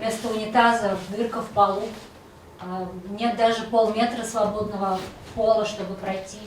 Вместо унитаза дырка в полу. Нет даже полметра свободного пола, чтобы пройти.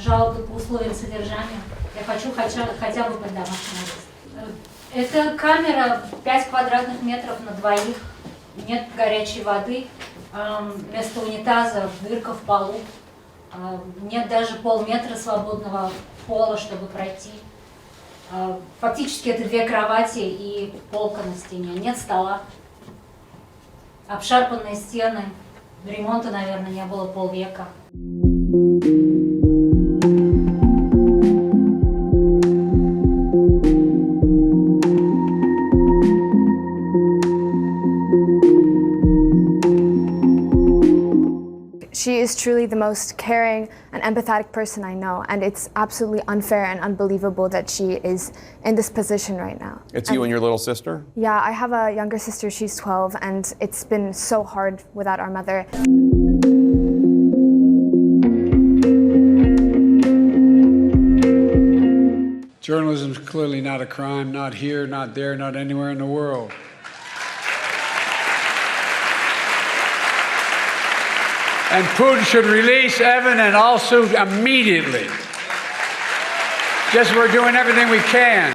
Жалобы по условиям содержания. Я хочу хотя бы под домашний арест. Это камера 5 квадратных метров на двоих. Нет горячей воды. Вместо унитаза дырка в полу. Нет даже полметра свободного пола, чтобы пройти. Фактически это 2 кровати и полка на стене. Нет стола. Обшарпанные стены. Ремонта, наверное, не было полвека. She is truly the most caring and empathetic person I know, and it's absolutely unfair and unbelievable that she is in this position right now. It's you and your little sister? Yeah, I have a younger sister, she's 12, and it's been so hard without our mother. Journalism is clearly not a crime, not here, not there, not anywhere in the world. And Putin should release Evan and Alsu immediately. Just we're doing everything we can.